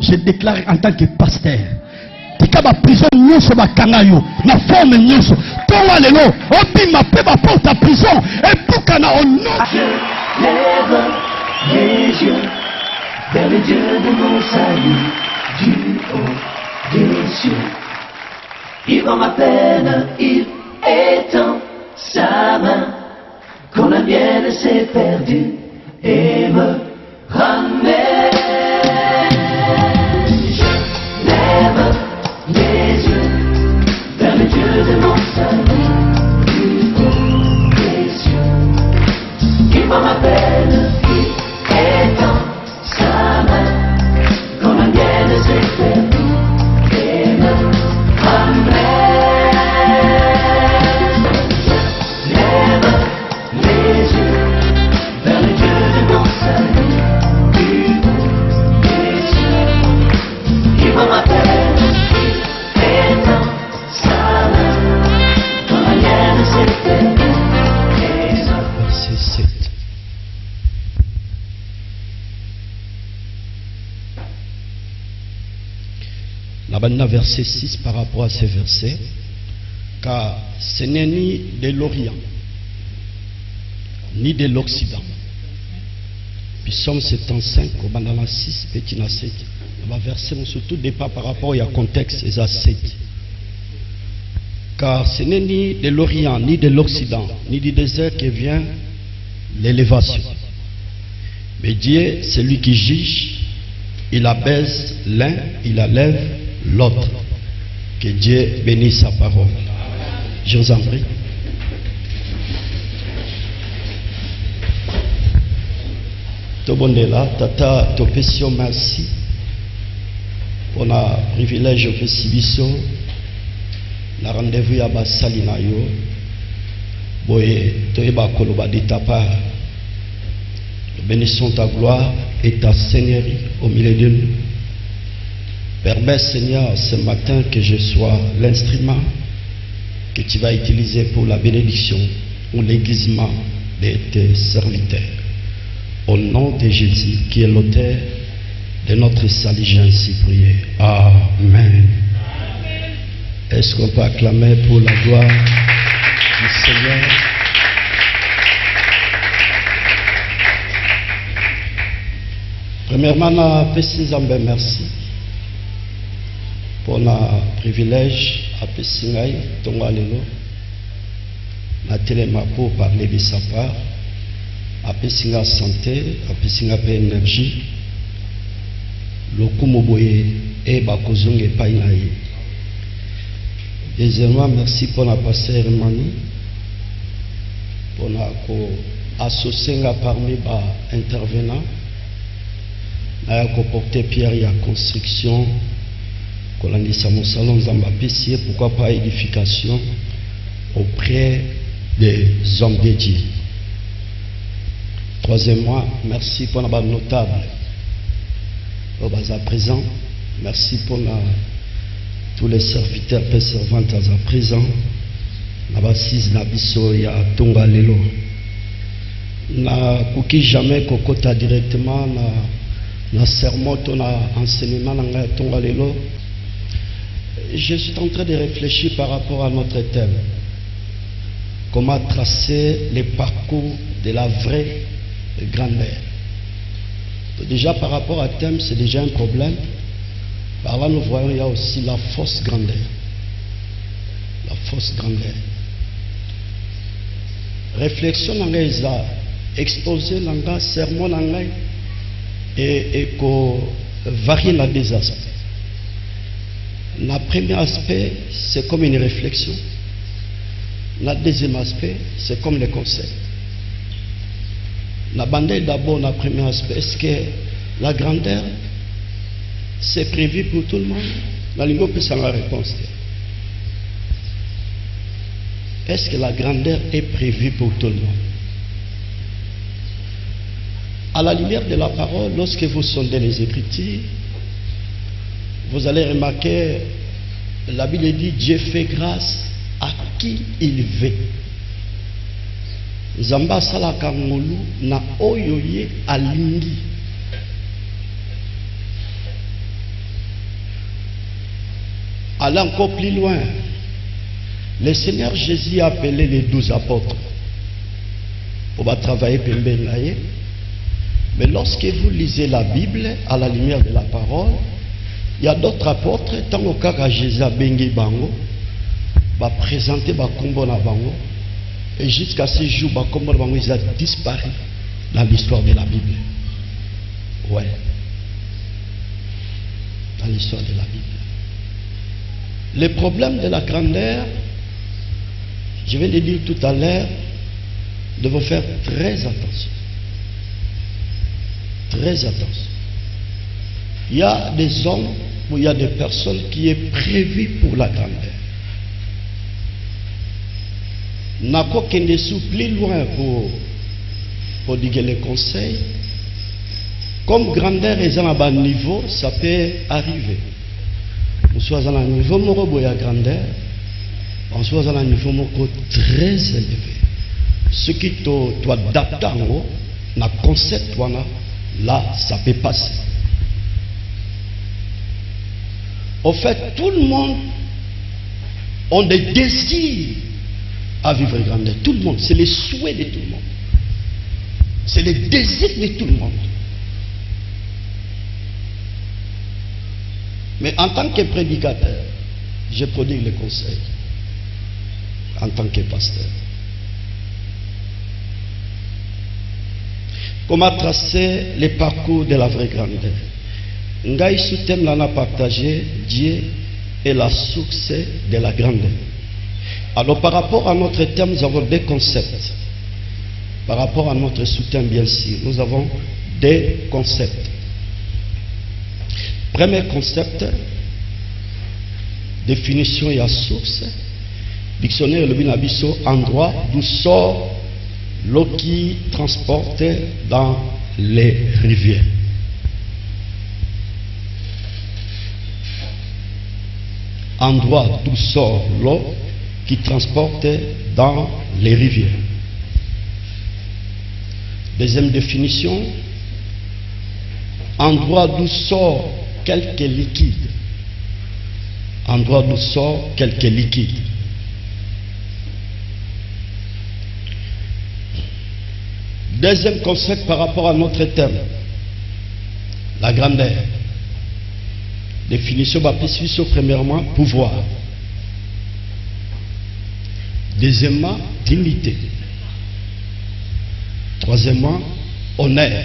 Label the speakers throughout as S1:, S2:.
S1: je déclare en tant que pasteur. Tika ba prison nyonso ba kangayo na forme nyonso. Towa lelo obima pe ba porte à prison et bukana au nom.
S2: Je lève les yeux vers le Dieu de mon salut, du haut des cieux. Il voit ma peine, il étend sa main quand la mienne s'est perdue et me ramène. Je lève les yeux vers le Dieu de mon salut, du haut des cieux. Il voit ma peine, il étend sa main quand la mienne s'est perdue et me ramène. Je lève les yeux vers le Dieu de mon salut, du haut des cieux. Il voit ma peine, il étend sa main quand la mienne s'est perdue et me ramène.
S1: Verset 7. Là-bas, verset 6 par rapport à ces versets, car ce n'est ni de l'Orient, ni de l'Occident. Puis Psaume 75, au bandana 6, petit na 7. Là-bas, verset, surtout départ par rapport au contexte, et à 7. Car ce n'est ni de l'Orient, ni de l'Occident, ni du désert que vient l'élévation. Mais Dieu, c'est lui qui juge, il abaisse l'un, il élève l'autre. Que Dieu bénisse sa parole. Je vous en prie. Tobondela, tata, topesio, merci pour le privilège de Sibiso, le rendez-vous à Basalinayo, boye, toeba koloba de ta part. Bénissons ta gloire et ta seigneurie au milieu de nous. Permets, Seigneur, ce matin que je sois l'instrument que tu vas utiliser pour la bénédiction ou l'aiguisement de tes serviteurs. Au nom de Jésus, qui est l'auteur de notre salut, j'ai ainsi prié. Amen. Est-ce qu'on peut acclamer pour la gloire du Seigneur? Premièrement, je merci pour le privilège à Pessingaï, Tongalelo, na téléma pour parler de sa part, à Pessinga santé, à Pessinga énergie, le Kumoboye et Bakozong et Painaï. Deuxièmement, merci pour la pasteur Mani, pour la associer parmi les intervenants. Pour porter pierre et la construction, mon salon Zambapessier, pourquoi pas édification auprès des hommes de Dieu. Troisièmement, merci pour la notable au bas à présent. Merci pour tous les serviteurs et servantes à présent. La bassise Nabiso ya Tonga Lelo. Na kuki jamais kokota directement na sermon, na enseignement, na Tonga Lelo. Je suis en train de réfléchir par rapport à notre thème. Comment tracer les parcours de la vraie grandeur. Déjà par rapport à thème, c'est déjà un problème. Par là, nous voyons il y a aussi la fausse grandeur. La fausse grandeur. Réflexion n'a exposé dans sermon et qu'on varie dans des aspects. Le premier aspect, c'est comme une réflexion. Le deuxième aspect, c'est comme le conseil. La bandée d'abord, le premier aspect, est-ce que la grandeur, c'est prévu pour tout le monde? La lingue peut s'en la réponse. Est-ce que la grandeur est prévue pour tout le monde? À la lumière de la parole, lorsque vous sondez les Écritures, vous allez remarquer, la Bible dit Dieu fait grâce à qui il veut. Zamba salaka ngolu na oyoye alingi. aller encore plus loin. Le Seigneur Jésus a appelé les 12 apôtres pour travailler pembeni. Mais lorsque vous lisez la Bible à la lumière de la parole, il y a d'autres apôtres, tant au cas que Jésus a bengi bango, va présenter combo na bango, et jusqu'à ce jour, combo na bango, ils ont disparu dans l'histoire de la Bible. Ouais. Dans l'histoire de la Bible. Le problème de la grandeur, je viens de dire tout à l'heure, de vous faire très attention. Très attention. Il y a des hommes ou il y a des personnes qui est prévues pour la grandeur. N'a pas qu'un dessous plus loin pour dire les conseils. Comme grandeur est à un niveau, ça peut arriver. On soit à un niveau où il y a grandeur, on soit à un niveau très élevé. Ce qui t'adapte dans le concept, là, ça peut passer. En fait, tout le monde a des désirs à vivre grandeur. Tout le monde, c'est les souhaits de tout le monde. C'est les désirs de tout le monde. Mais en tant que prédicateur, je prodigue les conseils. En tant que pasteur. Comment tracer le parcours de la vraie grandeur? Ngai sous thème là a partagé Dieu est la source de la grandeur. Alors par rapport à notre thème, nous avons deux concepts. Par rapport à notre sous-thème, bien sûr, nous avons deux concepts. Premier concept, définition et à source. Dictionnaire le binabiso, endroit d'où sort l'eau qui transporte dans les rivières. Endroit d'où sort l'eau qui transporte dans les rivières. Deuxième définition, endroit d'où sort quelque liquide. Endroit d'où sort quelque liquide. Deuxième concept par rapport à notre thème, la grandeur. Définition baptisme premièrement, pouvoir. Deuxièmement, dignité. Troisièmement, honneur.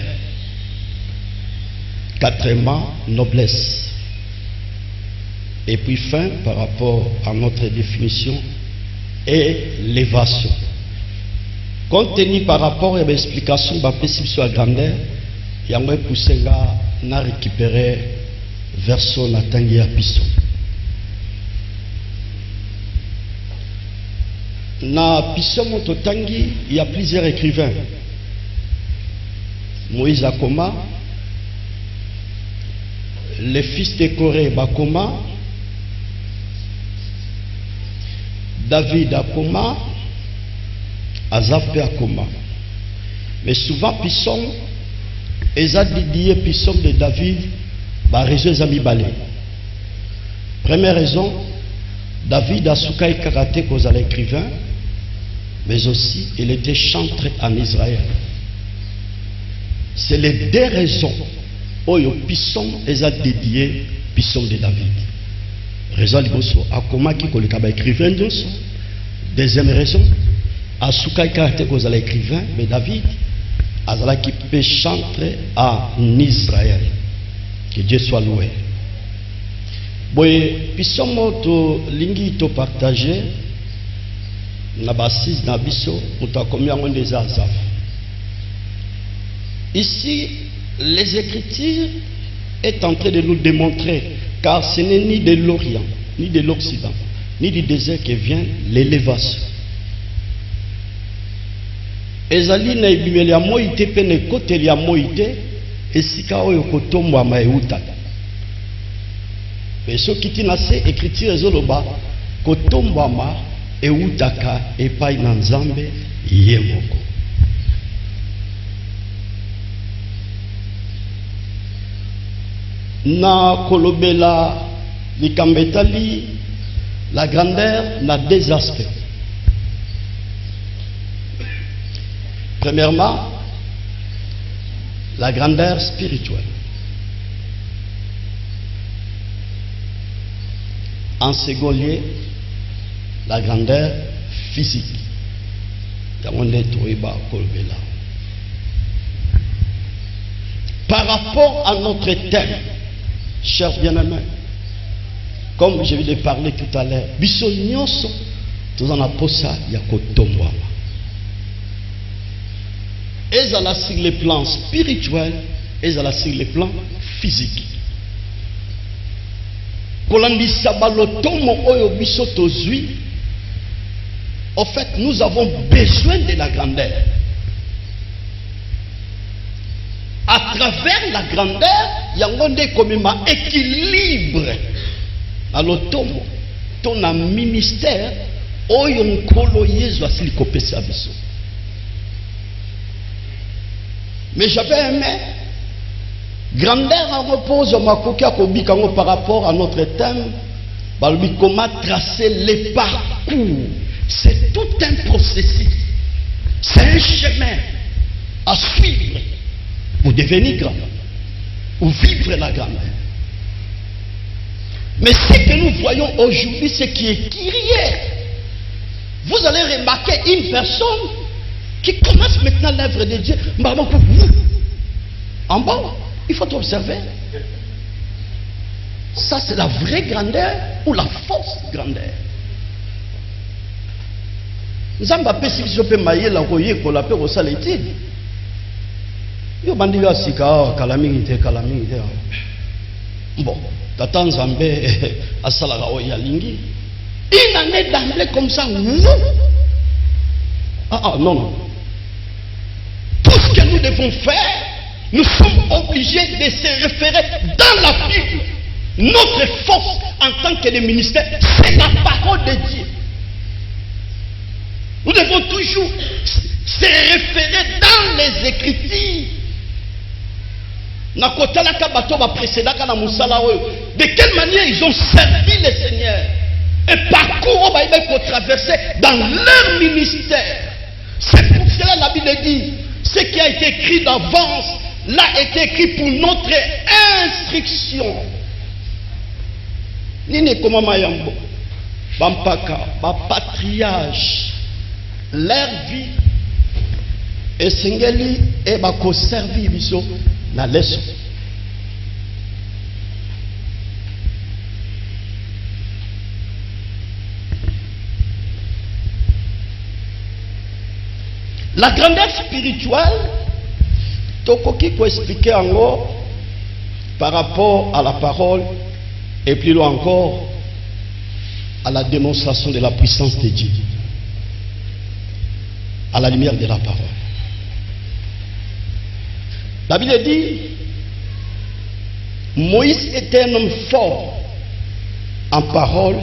S1: Quatrièmement, noblesse. Et puis fin, par rapport à notre définition, élévation. Compte tenu par rapport à l'explication baptisme sur la grandeur, il y a un poussé là, on a récupéré version natangi à pisson. Na pisson mototangi, il y a plusieurs écrivains. Moïse Akoma, les fils de Corée Bakoma, David Akoma, Azaf Akoma. Mais souvent pisson, ils ont dédié pisson de David, bah raison les amis balé. Première raison, David a soukaï karaté cause à l'écrivain, mais aussi il était chantre en Israël. C'est les deux raisons où le pisson les a dédié pisson de David. Raison liboso akoma qui koleka ba écrivain d'osso. Deuxième raison, a soukaï karaté cause à l'écrivain, mais David azala qui peut chanter en Israël. Que Dieu soit loué. Boye pisson moto lingi to partager na basis na biso muta combien on des azaf. Ici, les Écritures est en train de nous démontrer, car ce n'est ni de l'Orient, ni de l'Occident, ni du désert que vient l'élévation. Ezali na ibimeli ya moite pe na ekoteli ya moite esika oyo kotombwama eutaka. Mais ce qui tina se Écriture ezoloba kotombwama eutaka epai na Nzambe ye moko. Na kolobela Likambetali, la grandeur n'a deux aspects. Premièrement, la grandeur spirituelle. En second lieu, la grandeur physique. Par rapport à notre thème, chers bien-aimés, comme je vais parler tout à l'heure, bisognoso tozana posa ya kotombwa. Ezala sur le plan spirituel, ezala sur le plan physique. Kolandisa balotomo oyo biso tozui. En fait, nous avons besoin de la grandeur. À travers la grandeur, il y a un comme équilibre. À l'automne, ton un ministère, oyon kolo yezo asilikopesa biso. Mais j'avais aimé grandeur en repose makoki akobika par rapport à notre thème, comment tracer les parcours. C'est tout un processus. C'est un chemin à suivre pour devenir grand, pour vivre la grandeur. Mais ce que nous voyons aujourd'hui, c'est qui est crié. Vous allez remarquer une personne qui commence maintenant l'œuvre de Dieu. En bas, il faut observer. Ça, c'est la vraie grandeur ou la fausse grandeur. Nzamba pesi biso pe mayela koye ko la pe ko sala étude. Yo bandi yo asika kalaming te. Bon, tata Nzambe asala ka oya lingi. Une année d'emblée comme ça. Non. Tout ce que nous devons faire, nous sommes obligés de se référer dans la Bible. Notre force en tant que ministère, c'est la parole de Dieu. Nous devons toujours se référer dans les Écritures. De quelle manière ils ont servi le Seigneur et parcours pour traverser dans leur ministère. C'est pour cela que la Bible dit ce qui a été écrit d'avance l'a été écrit pour notre instruction. Nini koma mayambo bampaka bapatriage leur vie et singeli et bako servi biso na leçon. La grandeur spirituelle, tokoki ko expliquer encore par rapport à la parole et plus loin encore à la démonstration de la puissance de Dieu à la lumière de la parole. La Bible dit Moïse était un homme fort en parole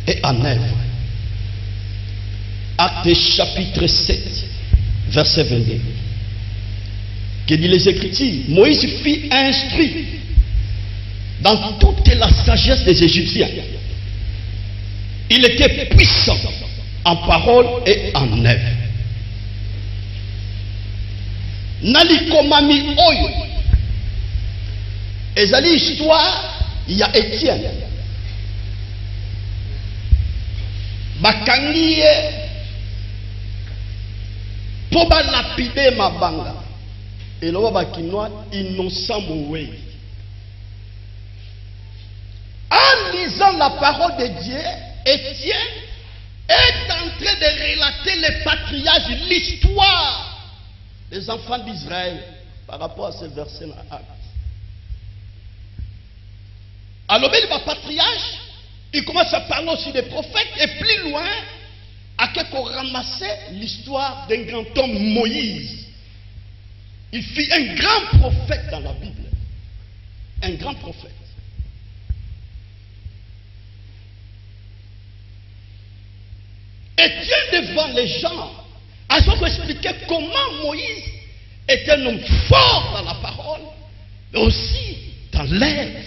S1: et en œuvre. Actes chapitre 7 verset 22. Que dit les Écritures? Moïse fut instruit dans toute la sagesse des Égyptiens. Il était puissant en parole et en œuvre. Nalikomami oyo ezali histoire ya Étienne. Bakangiye po balapide mabanga eloba bakinois innocent moué. En lisant la parole de Dieu, Étienne est en train de relater les patriarches, l'histoire des enfants d'Israël par rapport à ce verset là. Alors, le patriarche, il commence à parler aussi des prophètes et plus loin, à quelque ramasser l'histoire d'un grand homme, Moïse. Il fut un grand prophète dans la Bible. Un grand prophète. Étienne devant les gens a expliqué comment Moïse était un homme fort dans la parole, mais aussi dans l'œuvre,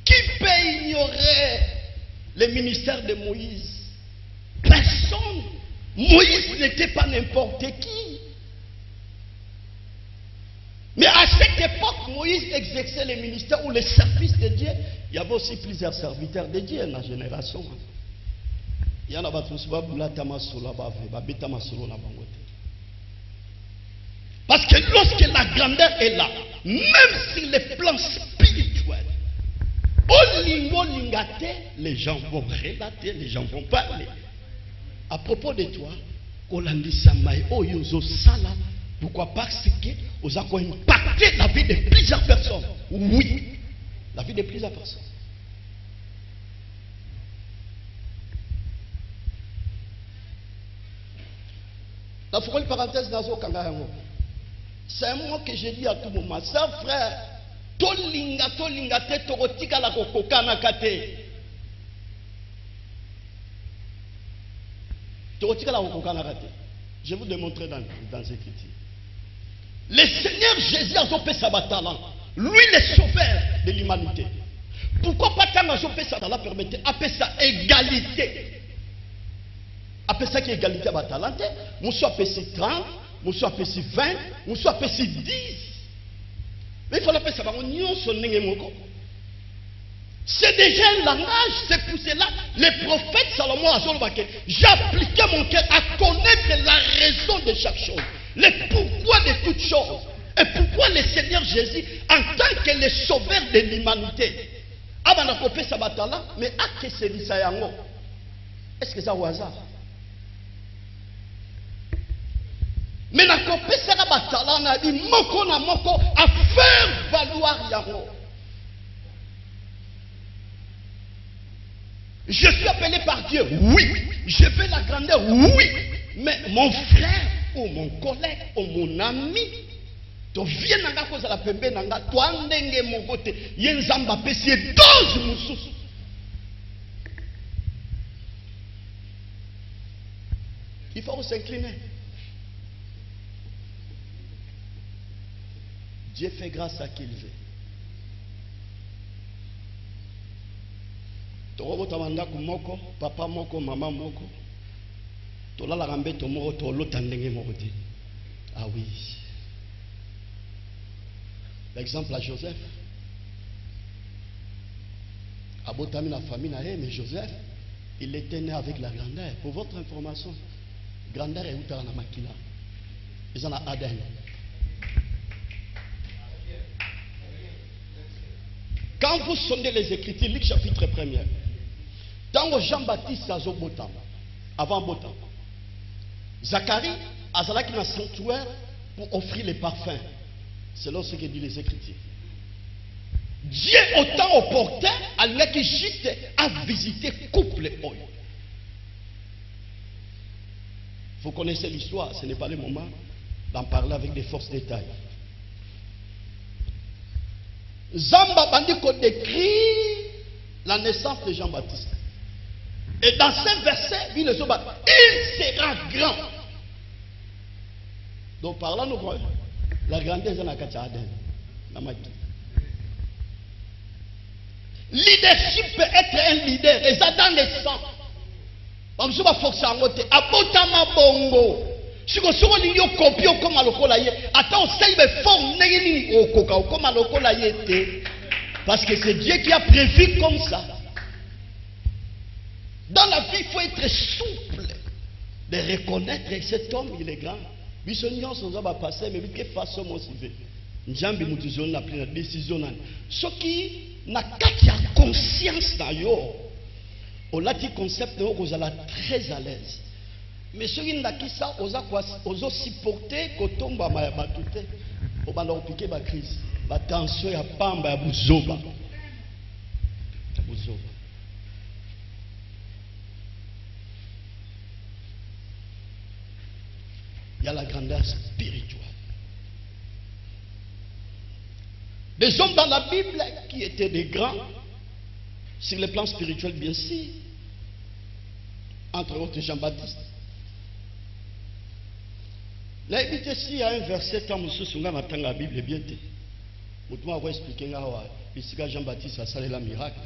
S1: qui peut ignorer le ministère de Moïse? Personne. Moïse n'était pas n'importe qui. Mais à cette époque, Moïse exerçait le ministère ou le service de Dieu. Il y avait aussi plusieurs serviteurs de Dieu dans la génération. Il y en a tous parce que lorsque la grandeur est là, même sur le plan spirituel, les gens vont relater, les gens vont parler. À propos de toi, pourquoi? Parce que vous avez impacté la vie de plusieurs personnes. Oui, la vie de plusieurs personnes. La une parenthèse c'est un mot que j'ai dit à tout moment. Ça, frère, tolinga te torotika la kokokana kate. Torotika la kokokana kate. Je vais vous démontrer dans l'Écriture. Le Seigneur Jésus a fait sa talent. Lui, le sauveur de l'humanité. Pourquoi pas tant a fait ça talent permettait appeler ça égalité? Appeler ça égalité à talent. Nous sommes appelés 30, nous sommes appelés 20, nous sommes appelés 10. Mais il faut l'appeler ça. C'est déjà un langage. C'est pour cela le prophète Salomon a dit: j'ai appliqué mon cœur à connaître la raison de chaque chose, le pourquoi de toutes choses. Et pourquoi le Seigneur Jésus, en tant que le sauveur de l'humanité, a appliqué sa bataille, mais a que c'est ça. Est-ce que c'est au hasard? Mais na kopesa na batala na di moko na moko à faire valoir yango. Je suis appelé par Dieu, oui. Je fais la grandeur, oui. Mais mon frère ou mon collègue ou mon ami, tu viens nanga cause la pembe nanga, toi ndenge mon côté, yenzamba pesi dose mususu. Il faut s'incliner. Dieu fait grâce à qui il veut. Moko, papa moko, maman moko. Tola la rambe to moko to lotandenge moko te. Ah oui. L'exemple à Joseph. Abotami la famille na mais Joseph, il était né avec la grandeur. Pour votre information, grandeur est où na makila. Ils en a Aden. Quand vous sondez les Écritures, Luc chapitre 1er, tant Jean-Baptiste a Botam, avant Botam, Zacharie a dans un sanctuaire pour offrir les parfums, selon ce que dit les Écritures. Dieu autant opportun à lui qui juste à visiter couple. Vous connaissez l'histoire, ce n'est pas le moment d'en parler avec des forces détails. Zamba Bandiko décrit la naissance de Jean-Baptiste. Et dans ce verset, il sera grand. Donc par là, nous voyons la grandeur de la Kachaden. Leadership peut être un leader. Et ça dans le sang. Comme ça, force en côté. Abotama bongo. Si vous avez un copie comme à l'okola, attends, ça y est fort, comme à l'okola, parce que c'est Dieu qui a prévu comme ça. Dans la vie, il faut être souple de reconnaître que cet homme, il est grand. Bisognon, ça va passer, mais de quelle façon, moi, c'est fait. Njambi mutuzon n'a pris la décision. Ce qui n'a qu'à conscience d'ailleurs, on l'a dit concept, vous allez très à l'aise. Mais ceux qui n'ont ça, ils ont supporté que tombe à ma batute. On va leur piquer la crise. La tension est à Pamba, à Bouzoba. Il y a la grandeur spirituelle. Des hommes dans la Bible qui étaient des grands, sur le plan spirituel, bien sûr. Entre autres, Jean-Baptiste. Là, il y a un verset quand nous dans la Bible, bien dit. Vous va expliquer Jean-Baptiste a salé la miracle.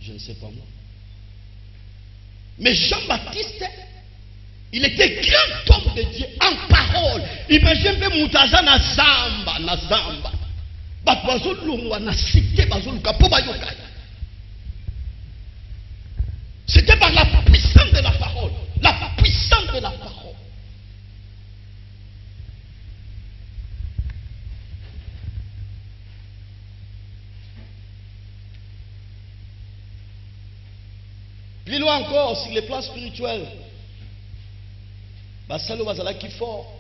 S1: Je ne sais pas moi. Mais Jean-Baptiste, il était grand homme de Dieu en parole. Imaginez Moutaza na zamba, na zamba. C'était par la puissance de la parole. La puissance de la parole. Plus loin encore, sur les plans spirituels, Basalo Bazala qui fort,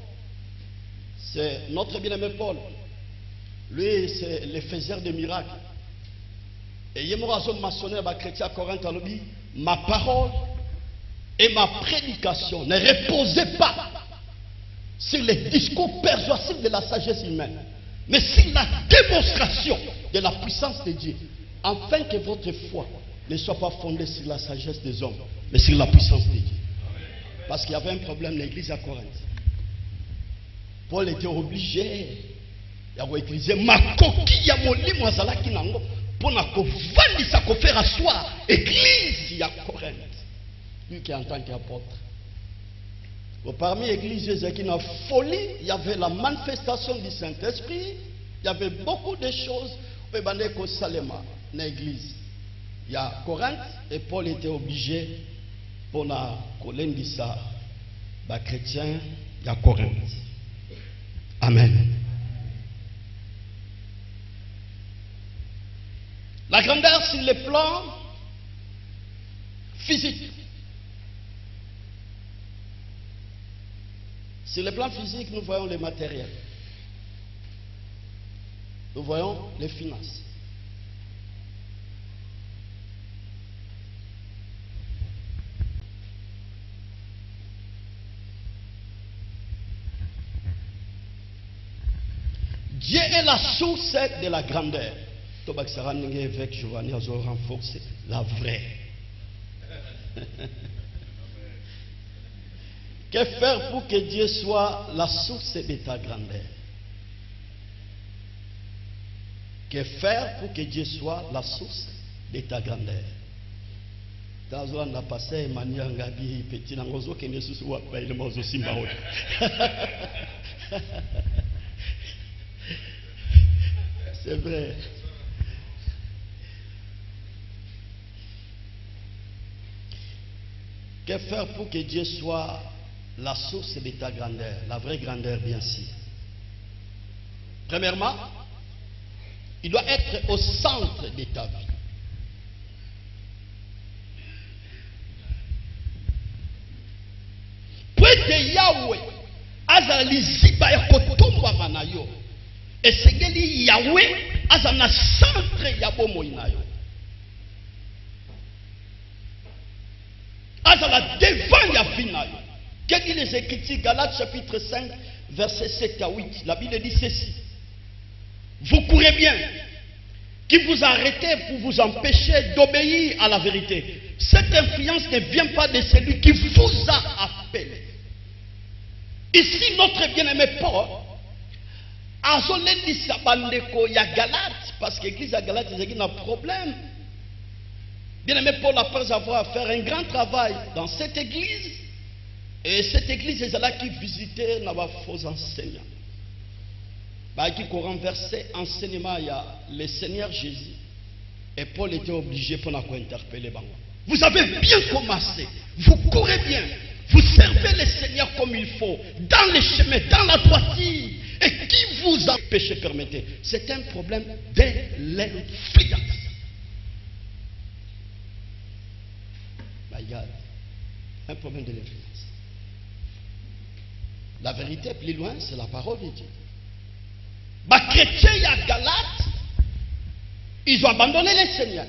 S1: c'est notre bien-aimé Paul. Lui, c'est le faiseur de miracles. Et il y a un maçonnaire chrétien à Corinthe, ma parole et ma prédication ne reposaient pas sur les discours persuasifs de la sagesse humaine, mais sur la démonstration de la puissance de Dieu, afin que votre foi ne soit pas fondée sur la sagesse des hommes, mais sur la puissance de Dieu. Parce qu'il y avait un problème dans l'église à Corinthe. Paul était obligé d'utiliser ma coquille à mon lit, moi, qui n'a pas pour nous faire asseoir l'église à Corinthe. Lui qui est en tant qu'apôtre. Parmi l'église qui n'a folie, il y avait la manifestation du Saint-Esprit, il y avait beaucoup de choses. Il y a l'église. Il y a Corinthe et Paul était obligé pour la colline de ça, les chrétiens, il y a Corinthe. Amen. La grandeur sur le plan physique. Sur le plan physique, nous voyons les matériels. Nous voyons les finances. Dieu est la source de la grandeur. Avec Giovanni a renforcé la vraie. Que faire pour que Dieu soit la source de ta grandeur? Que faire pour que Dieu soit la source de ta grandeur? On a passé Emmanuel Ngabi petit nangozo qui ne se soit pas il m'a aussi marrant. C'est vrai. Que faire pour que Dieu soit la source de ta grandeur, la vraie grandeur bien sûr? Premièrement, il doit être au centre de ta vie. Pour que Yahweh azali ziba ya kotomba manayo, et c'est Yahweh azana centre ya bomoi nayo. Azala devant ya finayo. Qu'est-ce qu'il les écrit Galates chapitre 5 versets 7 à 8. La Bible dit ceci: vous courez bien, qui vous arrêtez pour vous empêcher d'obéir à la vérité. Cette influence ne vient pas de celui qui vous a appelé. Ici, notre bien-aimé Paul a dit ça bandeko ya Galate, parce que l'église à Galate il y a un problème. Bien-aimé Paul, après avoir fait un grand travail dans cette église, et cette église est là qui visitait les faux enseignants. Qui renversait enseignement, il y a le Seigneur Jésus. Et Paul était obligé pour nous interpeller. Vous avez bien commencé, vous courez bien, vous servez le Seigneur comme il faut, dans les chemins, dans la droiture. Et qui vous a péché, permettez. C'est un problème de l'influence. Un problème de l'influence. La vérité, plus loin, c'est la parole de Dieu. Les chrétiens à Galate, ils ont abandonné le Seigneur.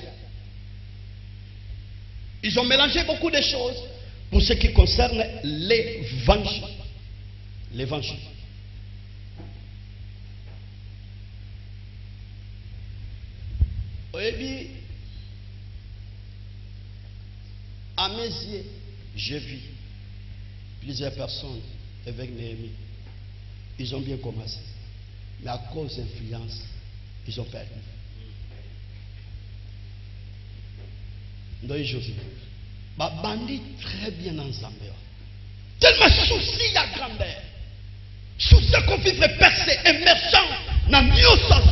S1: Ils ont mélangé beaucoup de choses pour ce qui concerne l'évangile. L'évangile. Oui, à mes yeux, j'ai vu plusieurs personnes avec Néhémie. Ils ont bien commencé. Mais à cause d'influence, ils ont perdu. Ndoye Josué. Bandi très bien ensemble. Tellement souci à grandeur. Souci qu'on vivre percé, émergent, n'a mieux ça.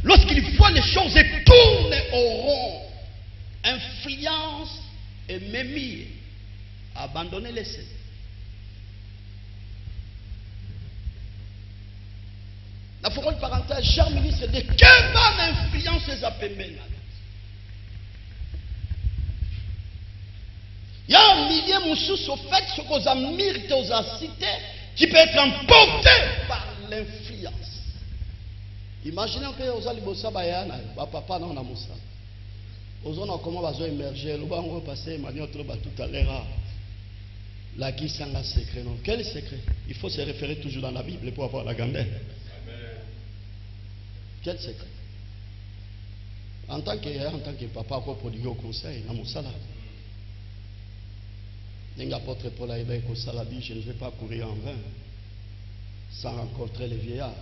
S1: Lorsqu'il voit les choses et tourne au rond, influence et mémie, abandonner l'essai. La forêt de parenthèse, cher ministre, de quelle bonne influence les appelle. Il y a un millier de au fait, ce qu'on a mérité aux cités, qui peut être emporté par l'influence. Imaginez que vous allez bosser bayana, papa non na musa. Vous on comment va émerger, le bas on va passer Emmanuel tout à l'heure. La qui c'est un secret non? Quel secret? Il faut se référer toujours dans la Bible pour avoir la grandeur. Quel secret? En tant que papa quoi prodiguer au conseil na musala. L'apôtre Paul a dit je ne vais pas courir en vain sans rencontrer les vieillards.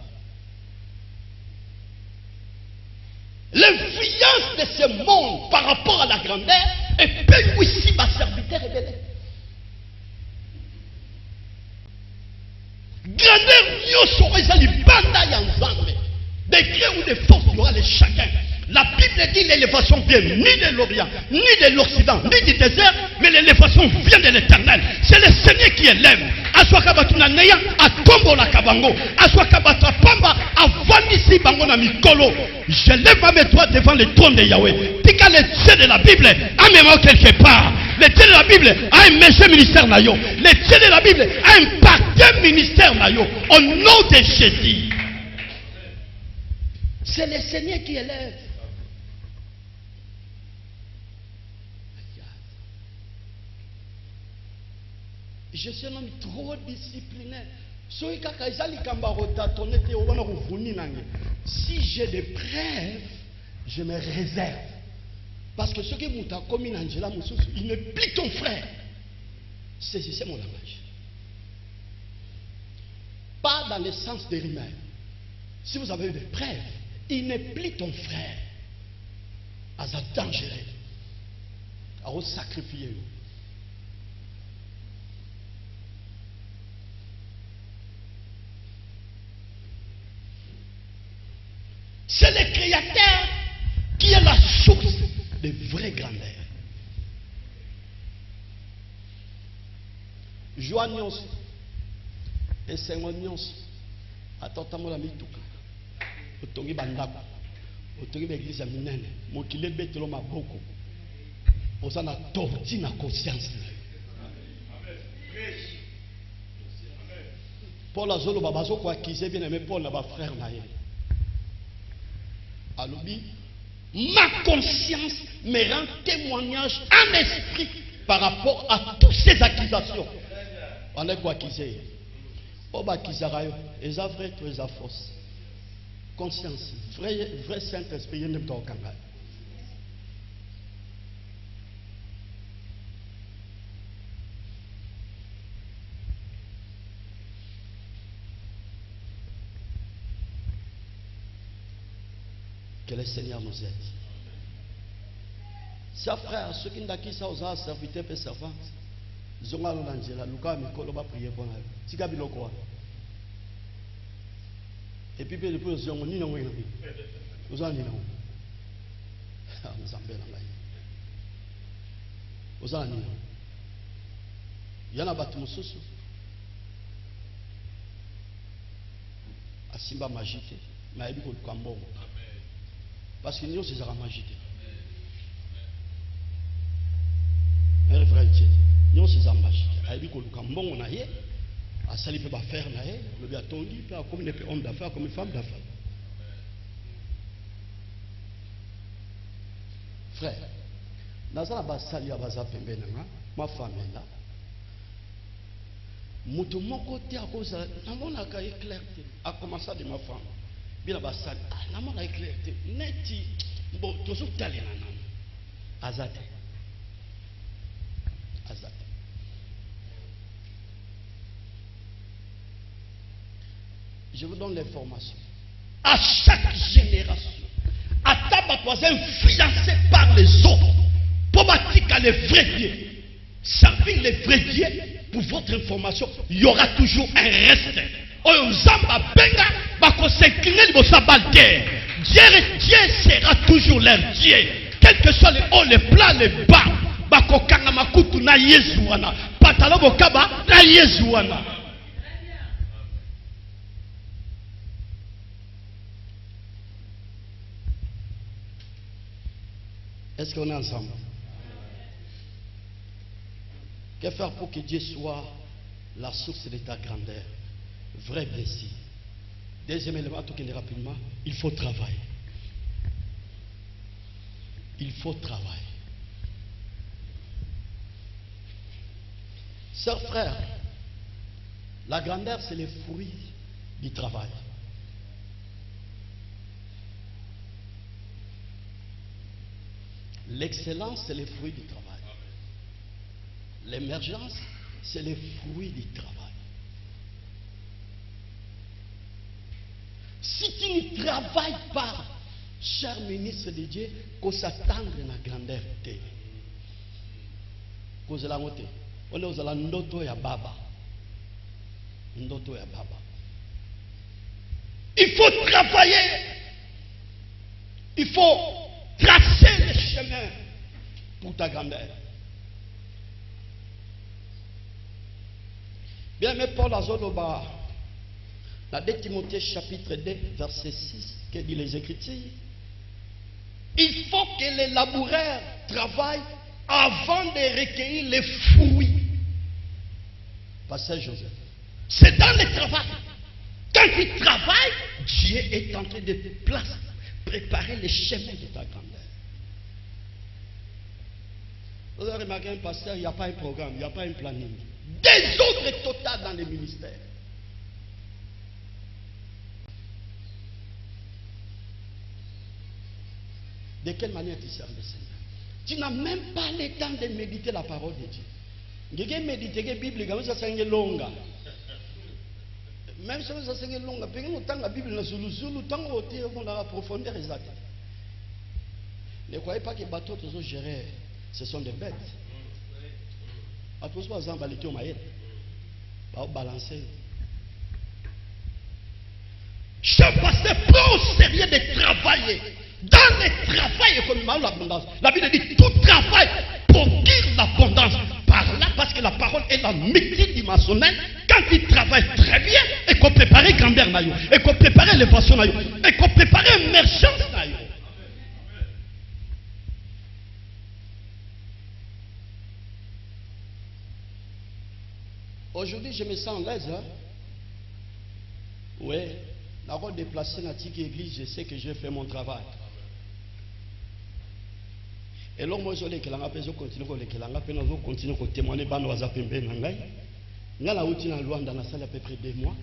S1: L'influence de ce monde par rapport à la grandeur est peu ici ma serviteur est belle. Grandeur mieux sur les bandes ensemble. Des grès ou des forces, il y aura les chacun. La Bible dit l'élévation vient ni de l'Orient, ni de l'Occident, ni du désert, mais l'élévation vient de l'Éternel. C'est le Seigneur qui élève. Aswakabatu neya, atombo la kabango. Aswakabatu pamba, avanisi bango na mikolo. Je lève mes doigts devant le trône de Yahweh. Tika le Dieu de la Bible, amène-moi quelque part. Le Dieu de la Bible a émergé ministère nayo. Le Dieu de la Bible a impacté ministère nayo. Au nom de Jésus. C'est le Seigneur qui élève. Je suis un homme trop discipliné. Si j'ai des preuves, je me réserve. Parce que ce qui m'a commis Angela Moussous, il ne plie ton frère. C'est mon langage. Pas dans le sens des rumeurs. Si vous avez des preuves, il ne plie ton frère. À sa dangereux. À vous sacrifier. C'est le Créateur qui est la source de vraie grandeur. Joie nyonso et sengo nyonso atotamo la mituka otongi bandako otongi l'église ya minene mokile betelo maboko oza na torti na conscience. Paul azolo babazo ko accuser bien aimé Paul na ba frère na ye. Alobi, ma conscience me rend témoignage en esprit par rapport à toutes ces accusations. On est quoi accuser? Oba kizarayo, eza vrai, tu es fausse. Conscience, vrai Saint-Esprit, il ne peut pas. Que le Seigneur nous aide. Chers frères, ceux qui n'ont ça aux serviteurs et servantes, Zonga Lolangela, Luka Mikolo va prier pour nous. Tika Biloko. Et puis, les plus de ni non, nous en disons. Nous en faisons. Nous en disons. Il y en a battu mon sous. Asimba magique, mais il y a du Kambo. Parce que nous sommes magiques. Mère frère, nous sommes magiques. Il faut que nous ayons à salir pour faire le bien attendu, comme les hommes d'affaires, comme les femmes d'affaires. Frère, dans la salle, ma femme est là. Mutu moko te akoza namona ka éclairé a commencé de ma femme bien ba sali namona éclairé neti bon tozo talela nan azate je vous donne l'information à chaque génération à table toi influencé par les autres pour bâtir les vrais dieux. Servir les vrais dieux, pour votre information, il y aura toujours un reste. Dieu sera toujours leur Dieu. Quel que soit les hauts, les plats, les bas. Bakokanga makutu na Yesu wana. Patalo bokaba na Yesu wana. Est-ce qu'on est ensemble? Que faire pour que Dieu soit la source de ta grandeur? Vrai blessé. Deuxième élément, tout qu'il est rapidement, il faut travailler. Il faut travailler. Sœurs, frères, la grandeur, c'est le fruit du travail. L'excellence, c'est le fruit du travail. L'émergence, c'est le fruit du travail. Si tu ne travailles pas, cher ministre de Dieu, qu'on s'attendre à la grandeur. On est aux ndoto ya baba. Ndoto ya baba. Il faut travailler. Il faut tracer le chemin pour ta grandeur. Bien, mais Paul Azoloba, dans 2 Timothée chapitre 2, verset 6, que dit les Écritures, il faut que les laboureurs travaillent avant de recueillir les fruits. Pasteur Joseph. C'est dans le travail. Quand tu travailles, Dieu est en train de préparer les chemins de ta grandeur. Vous avez remarqué un pasteur, il n'y a pas un programme, il n'y a pas un planning. Désordre total dans les ministères. De quelle manière tu sers le Seigneur? Tu n'as même pas le temps de méditer la parole de Dieu. Tu méditer la Bible, comme ça c'est longa. Même si ça c'est longa, puis on tend la Bible dans Zulu, tant qu'on a la profondeur exacte. Ne croyez pas que les bateaux toujours gérés, ce sont des bêtes. À tous les ans, les maïs, va balancer. Chaque pasteur prend au sérieux de travailler. Dans le travail, comme l'abondance. La Bible dit tout travail procure l'abondance. Par là, parce que la parole est la multidimensionnelle. Quand il travaille très bien, et qu'on prépare grandeur, et qu'on prépare l'élévation, et qu'on prépare émergence. Aujourd'hui, je me sens en l'aise. Hein? Oui, d'avoir déplacé dans l'église, je sais que j'ai fait mon travail. Et là, moi, je continue à témoigner. À peu près 2 mois.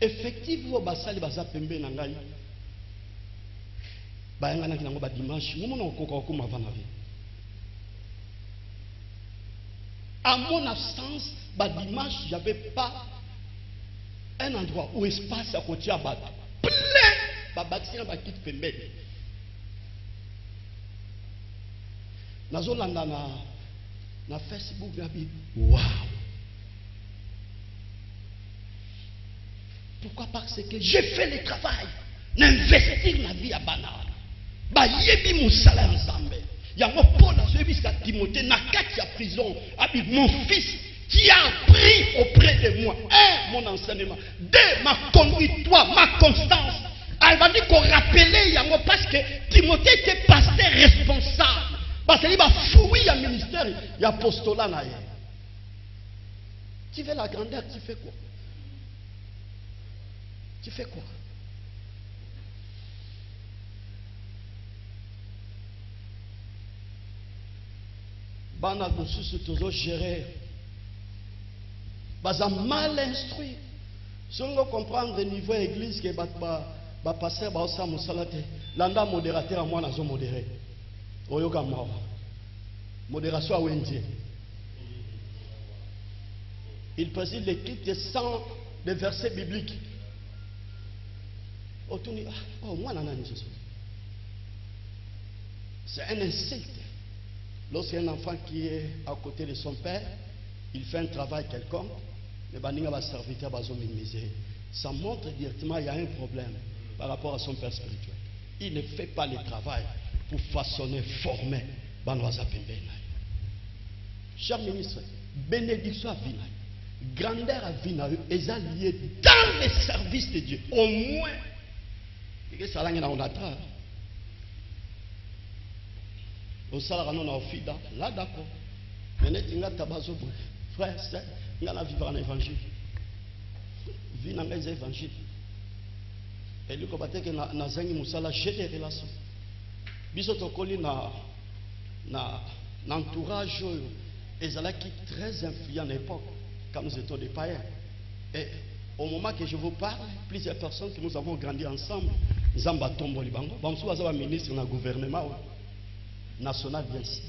S1: Effectivement, à mon absence, dimanche, je n'avais pas un endroit où espace à côté à battre. Plein de quitte pembé. Na Facebook, waouh! Pourquoi? Parce que j'ai fait le travail d'investir ma vie à banal. Yebi mon salaire ensemble. Il y a mon Paul à Timothée, na katia prison, avec mon fils qui a appris auprès de moi. 1, mon enseignement. 2, ma conduite, 3, ma constance. Elle va dire qu'on rappelait parce que Timothée était pasteur responsable. Parce qu'il va fouiller un ministère, il y a apostolat. Tu veux la grandeur, tu fais quoi? Tu fais quoi? Bana Gossou toujours géré. Baza mal instruit. Si on veut comprendre le niveau église que ba passer ba osa musalate, landa modérateur à moi nazo modéré. Oyoka mawa. Modération à Wendy. Il préside l'équipe de 100 de versets bibliques. Oh moi nanani c'est un insulte. Lorsqu'un enfant qui est à côté de son père, il fait un travail quelconque, le baninga va serviteur va minimiser. Ça montre directement qu'il y a un problème par rapport à son père spirituel. Il ne fait pas le travail pour façonner, former Banoisa Pembena. Cher ministre, bénédiction à Vina, grandeur à Vina, est alliée dans les services de Dieu. Au moins, et ça là, on attend. Au salaire, on a offida, là d'accord. Mais tu as tabazo, frère, c'est, on a vivre en évangile. Vina les évangiles. Et lui, comme que na zangi musala, j'ai des relations. Biso tokoli na entourage ezalaki très influent à l'époque quand nous étions des païens. Et au moment que je vous parle, plusieurs personnes que nous avons grandi ensemble, Zamba Tombo Libango, Bamsou Azaba ministre dans le gouvernement national bien sûr,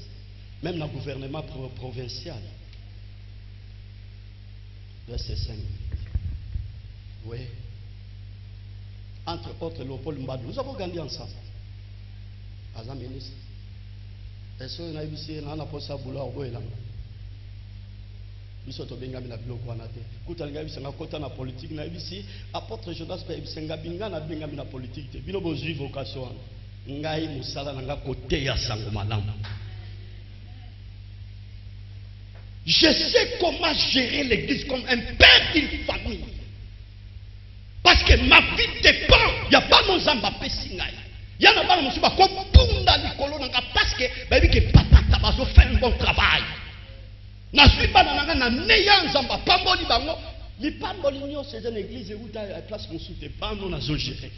S1: même dans le gouvernement provincial. Verset 5. Oui. Entre autres, Léopold Mbadou, nous avons grandi ensemble. Azam ministre. Est-ce que nous avons ici un poste à boulot au Boélang? Nous sommes bien na biloko wana te. Kuta nga bisanga kota na politique na ici apôtre Jonas pa bisenga binga na binga na politique te. Bino bozui vocation. Ngai musala na nga côté ya sango malamu. Je sais comment gérer l'église comme un père d'une famille. Parce que ma vie dépend. Il n'y a pas mon zamba pesingai. Il y a pas mon zamba kopunda likolo nanga parce que baby que patata bazo fait un bon travail. Na suis pas dans na neya zamba pamboli bango. Li pamboli nyo c'est une église où ta place mon soute pas non azo gérer.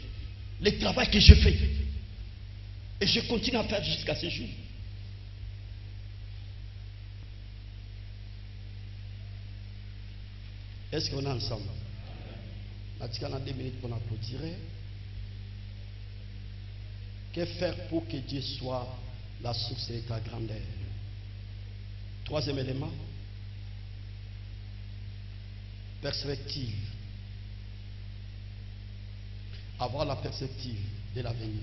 S1: Le travail que je fais. Et je continue à faire jusqu'à ce jour. Est-ce qu'on est ensemble? On a 2 minutes pour applaudir. Que faire pour que Dieu soit la source de ta grandeur? 3e élément, perspective. Avoir la perspective de l'avenir.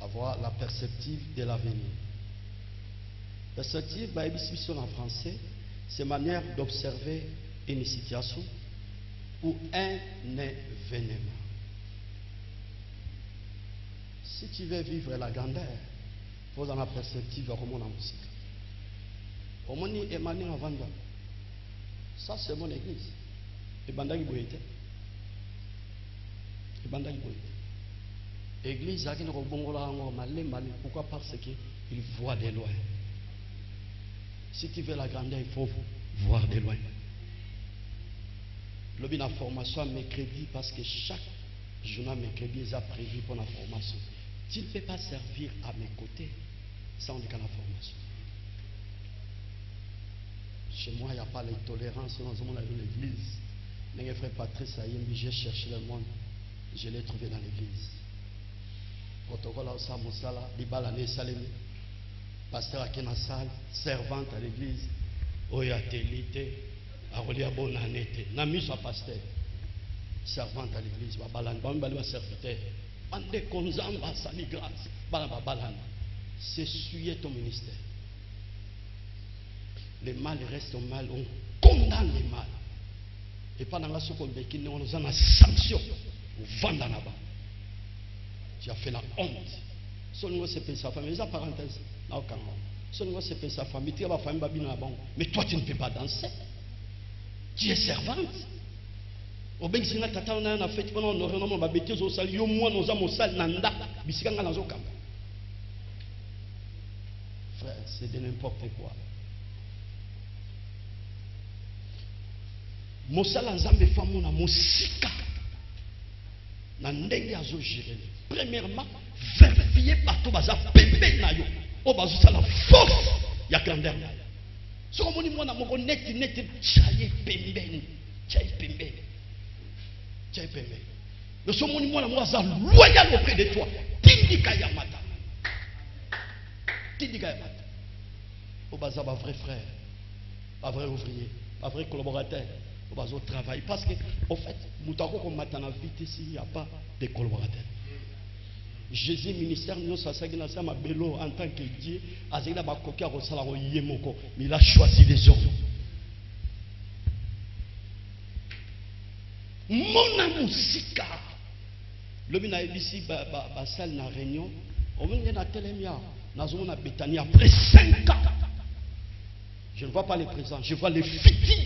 S1: Avoir la perspective de l'avenir. Perspective, en français, c'est manière d'observer une situation ou un événement. Si tu veux vivre la grandeur, il faut dans la perspective de comment la musique. Au moins, Emmanuel avant ça c'est mon église. Et Bandagi Boyete. Et Bandagi Boyete. Église, pourquoi? Parce qu'il voit de loin. Si tu veux la grandeur, il faut voir de loin. L'objet de la formation mercredi, parce que chaque journal mercredi est prévu pour la formation. Tu ne peux pas servir à mes côtés sans la formation. Chez moi, il n'y a pas l'intolérance dans l'église. Mes frères Patrice Ayembi, j'ai cherché le monde, je l'ai trouvé dans l'église. Protocole au Samosala, Libala Nesalemi, pasteur à Kenasal, servante à l'église, Oyatelite, Arolia Bonanete, Nami soit pasteur, servante à l'église, Babalan, Bambalua serviteur, Bande Konzamba, Sali Grâce, Balabalan, c'est suyer ton ministère. Le mal reste au mal, on condamne le mal. Et pendant la seconde, on a une sanction, on vend là-bas. Tu as fait la honte. Son nom c'est sa famille, les parenthèses, son nom c'est sa famille, tu as la famille, mais toi tu ne peux pas danser. Tu es servante. Au bien que tu as fait, tu frère, c'est de n'importe quoi. Mosala nzambe famuna mosika na ndenge azo gérer. Premièrement, vérifier partout baza pembe na yo. O bazo sala force ya grandeur. So moni mwana moko neti chaye pembeni. Chaye pembeni. Chaye pembeni. Le so moni mwana moko aza loyal auprès de toi. Tindika ya mata. Tindika ya mata. O baza ba vrai frère, ba vrai ouvrier, ba vrai collaborateur. Au travail parce que, au fait, il n'y a pas de collaborateurs. Jésus ministère nous ça na sama belo en tant que Dieu azela ba kokia ko sala ko yemoko mais il a choisi les hommes. Mon amusika le bina ici ba salle na réunion on vient na telemia na zone na Bethanie après 5 ans. Je ne vois pas les présents, je vois les futurs.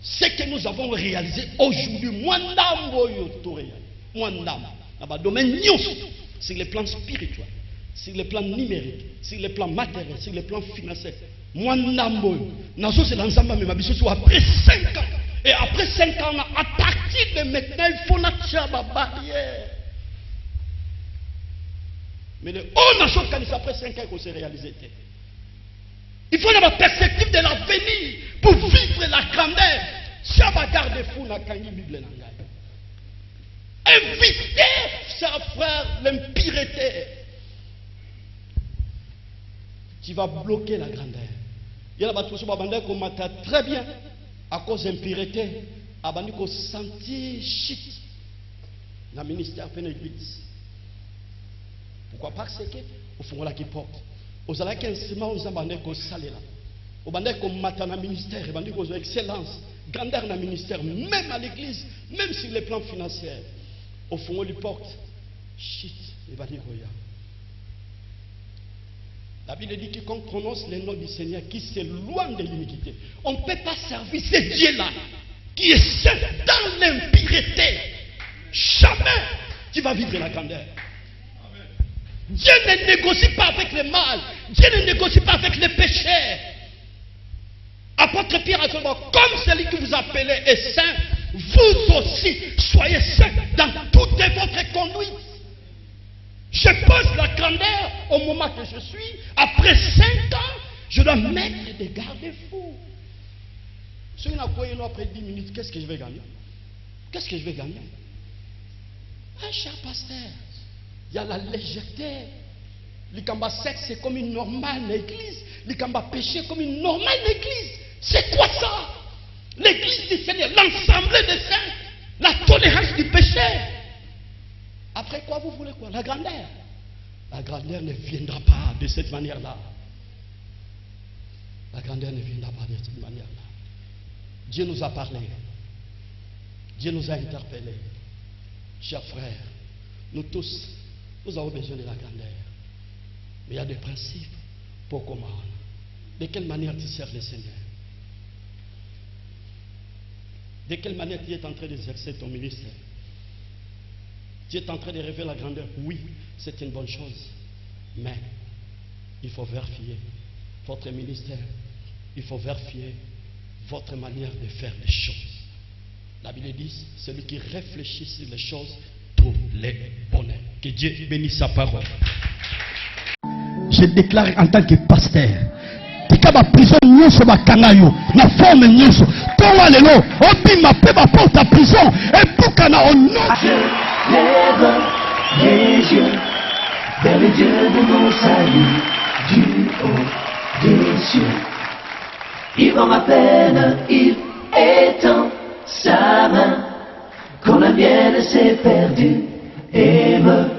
S1: Ce que nous avons réalisé aujourd'hui, moi ndambo yo toreya, moi ndambo dans le domaine sur les plans spirituels, sur les plans numériques, sur les plans matériels, sur les plans financiers. Moi, Nambo, Nazo c'est l'ensemble mais ma biso après 5 ans. Et après 5 ans, à partir de maintenant, il faut notre barrière. Mais le haut nation après 5 ans qu'on s'est réalisé. Il faut avoir la perspective de l'avenir pour vivre la grandeur. Chaba garde-fou na kangi Bible na ngai. Inviter sa frère l'impureté. Tu vas bloquer la grandeur. Il y a des gens qui ont très bien à cause d'impureté. Ils ont senti shit dans le ministère de l'église. Pourquoi? Parce que au fond, là qui porte. Aux allez qu'un ciment, aux abandonnés qu'on salé là. Aux abandonnés qu'on matin dans le ministère, aux abandonnés qu'on excellence, grandeur dans le ministère, même à l'église, même sur les plans financiers. Au fond, on lui porte shit, il va dire Roya. La Bible dit que quiconque prononce le nom du Seigneur qui s'éloigne de l'iniquité. On ne peut pas servir ce Dieu-là qui est saint dans l'impureté. Jamais tu vas vivre la grandeur. Dieu ne négocie pas avec le mal. Dieu ne négocie pas avec les péchés. Apôtre Pierre a dit, comme celui que vous appelez est saint, vous aussi soyez saints dans toute votre conduite. Je pose la grandeur au moment que je suis. Après 5 ans, je dois mettre des garde-fous. Si on a quoi après 10 minutes, qu'est-ce que je vais gagner? Qu'est-ce que je vais gagner? Un cher pasteur, il y a la légèreté. Le combat sexe, c'est comme une normale église. Le combat péché, comme une normale église. C'est quoi ça? L'église du Seigneur, l'ensemble des saints, la tolérance du péché. Après quoi, vous voulez quoi? La grandeur. La grandeur ne viendra pas de cette manière-là. La grandeur ne viendra pas de cette manière-là. Dieu nous a parlé. Dieu nous a interpellés. Chers frères, nous tous, nous avons besoin de la grandeur. Mais il y a des principes pour comment. De quelle manière tu sers le Seigneur? De quelle manière tu es en train d'exercer ton ministère? Tu es en train de rêver la grandeur? Oui, c'est une bonne chose. Mais il faut vérifier votre ministère. Il faut vérifier votre manière de faire les choses. La Bible dit, celui qui réfléchit sur les choses trouve les bonheurs. Que Dieu bénisse sa parole. Je déclare en tant que pasteur, tika ba prison nyonso ba kangayo na forme nyonso towa lelo obima pe ba porte à prison et bukana au nom.
S2: Je lève les yeux vers le Dieu de mon salut, du haut des cieux. Il voit ma peine, il étend sa main quand la mienne s'est perdue et me